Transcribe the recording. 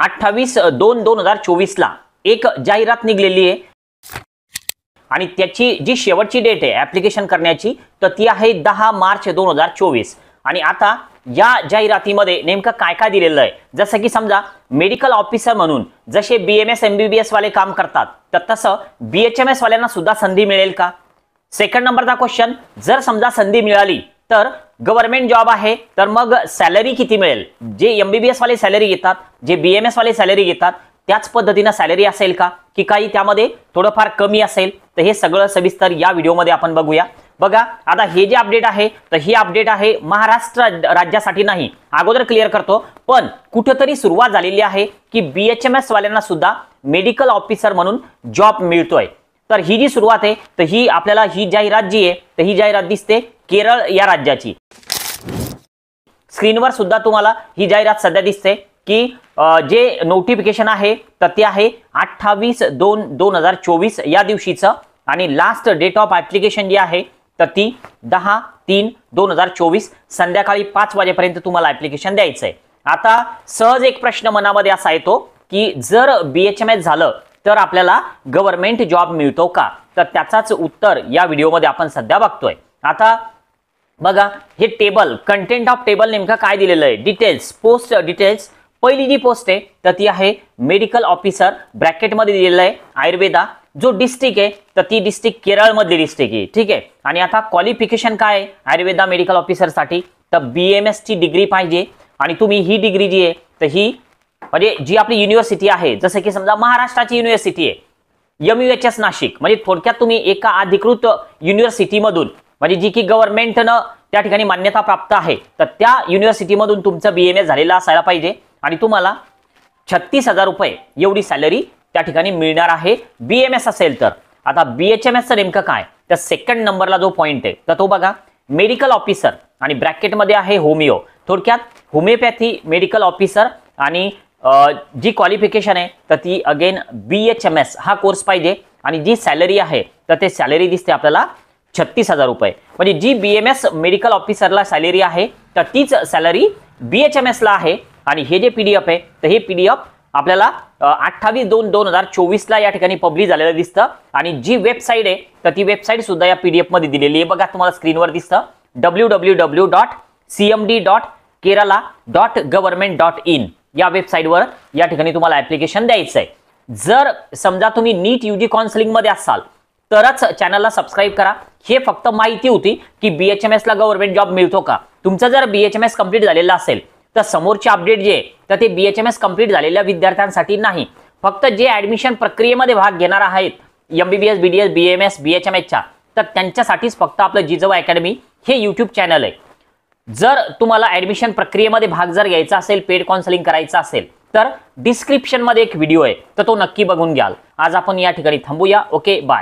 28/2/2024 ला एक जाहिरात निघलेली आहे आणि त्याची जी शेवटची डेट आहे ऍप्लिकेशन करण्याची तर ती आहे 10 मार्च 2024 आणि आता या जाहिरातीमध्ये नेमकं काय काय दिलेलं आहे जसं की समजा मेडिकल ऑफिसर म्हणून जसे BMS MBBS वाले काम करतात तर तसं BHMS वाल्यांना सुद्धा संधी मिळेल का। सेकंड नंबरचा क्वेश्चन, जर समजा संधी मिळाली तर गव्हर्नमेंट जॉब आहे तर मग सॅलरी किती मिळेल, जे MBBS वाले सॅलरी घेतात जे BMS वाले सॅलरी घेतात त्याच पद्धतीने सॅलरी असेल का की काही त्यामध्ये थोडंफार कमी असेल, तर हे सगळं सविस्तर या व्हिडिओमध्ये आपण बघूया। बघा आता हे जे अपडेट आहे तर ही अपडेट आहे महाराष्ट्र राज्यासाठी नाही, अगोदर क्लिअर करतो, पण कुठेतरी सुरुवात झालेली आहे की BHMS वाल्यांना सुद्धा मेडिकल ऑफिसर म्हणून जॉब मिळतोय। तर ही जी सुरुवात आहे तर ही आपल्याला ही जाहिरात जी आहे तर ही जाहिरात दिसते केरळ या राज्याची। स्क्रीनवर सुद्धा तुम्हाला ही जाहिरात सध्या दिसते की जे नोटिफिकेशन आहे तर ते आहे 28/2/2024 या दिवशीचं आणि लास्ट डेट ऑफ ऍप्लिकेशन जी आहे तर ती 10/3/2024 संध्याकाळी 5 वाजेपर्यंत तुम्हाला ऍप्लिकेशन द्यायचं आहे। आता सहज एक प्रश्न मनामध्ये असा येतो की जर BHMS झालं तर आपल्याला गव्हर्नमेंट जॉब मिळतो का, तर त्याचाच उत्तर या व्हिडिओमध्ये आपण सध्या बघतोय। आता बघा हे टेबल, कंटेंट ऑफ टेबल नेमका काय दिलेलं आहे, डिटेल्स, पोस्ट डिटेल्स। पहिली जी पोस्ट आहे तर ती आहे मेडिकल ऑफिसर, ब्रॅकेटमध्ये दिलेलं आहे आयुर्वेदा, जो डिस्ट्रिक्ट आहे तर ती डिस्ट्रिक्ट केरळ मधली डिस्ट्रिक्ट आहे, ठीक आहे। आणि आता क्वालिफिकेशन काय आहे आयुर्वेदा मेडिकल ऑफिसर साठी तर BMS ची डिग्री पाहिजे आणि तुम्ही ही डिग्री जी आहे तर ही म्हणजे जी आपली युनिव्हर्सिटी आहे जसं की समजा महाराष्ट्राची युनिव्हर्सिटी आहे MUHS नाशिक, म्हणजे थोडक्यात तुम्ही एका अधिकृत युनिव्हर्सिटी मधून म्हणजे जी की गव्हर्नमेंटनं त्या ठिकाणी मान्यता प्राप्त आहे तर त्या युनिव्हर्सिटी मधून तुमचं BMS झालेला असायला पाहिजे आणि तुम्हाला 36,000 रुपये एवढी सॅलरी त्या ठिकाणी मिळणार आहे BMS असेल तर। आता BHMS चं नेमकं काय तर सेकंड नंबरला जो पॉइंट आहे तर तो बघा मेडिकल ऑफिसर आणि ब्रॅकेटमध्ये आहे होमिओ, थोडक्यात होमिओपॅथी मेडिकल ऑफिसर आणि जी क्वालिफिकेशन आहे तर ती अगेन BHMS हा कोर्स पाहिजे आणि जी सॅलरी आहे तर ते सॅलरी दिसते आपल्याला 36,000 रुपये, म्हणजे जी BMS मेडिकल ऑफिसरला सॅलरी आहे तर तीच सॅलरी BHMS ला आहे। आणि हे जे PDF आहे तर हे PDF आपल्याला 28/2/2024 ला या ठिकाणी पब्लिश झालेलं दिसतं आणि जी वेबसाईट आहे तर ती वेबसाईट सुद्धा या PDF मध्ये दिलेली आहे। बघा तुम्हाला स्क्रीनवर दिसतं www.cmd.kerala.government.in या वेबसाईटवर या ठिकाणी तुम्हाला ऍप्लिकेशन द्यायचं आहे। जर समजा तुम्ही नीट UG काउन्सिलिंग मध्ये असाल तरच चॅनलला सबस्क्राईब करा। हे फक्त माहिती होती की BHMS ला गव्हर्नमेंट जॉब मिळतो का, तुमचं जर BHMS कंप्लीट झालेलं असेल तर समोरचे अपडेट जे तर ते BHMS कंप्लीट झालेल्या विद्यार्थ्यांसाठी नाही, फक्त जे ऍडमिशन प्रक्रियेमध्ये भाग घेणार आहेत MBBS BDS BMS BHMS च्या तर त्यांच्यासाठीच फक्त आपलं जिजाऊ अकॅडमी हे YouTube चॅनल आहे। जर तुम्हाला ऍडमिशन प्रक्रियेमध्ये भाग जर घ्यायचा असेल, पेड काउन्सिलिंग करायचं असेल तर डिस्क्रिप्शन मध्ये एक व्हिडिओ आहे तर तो नक्की बघून घ्याल। आज आपण या ठिकाणी थांबूया। Okay bye.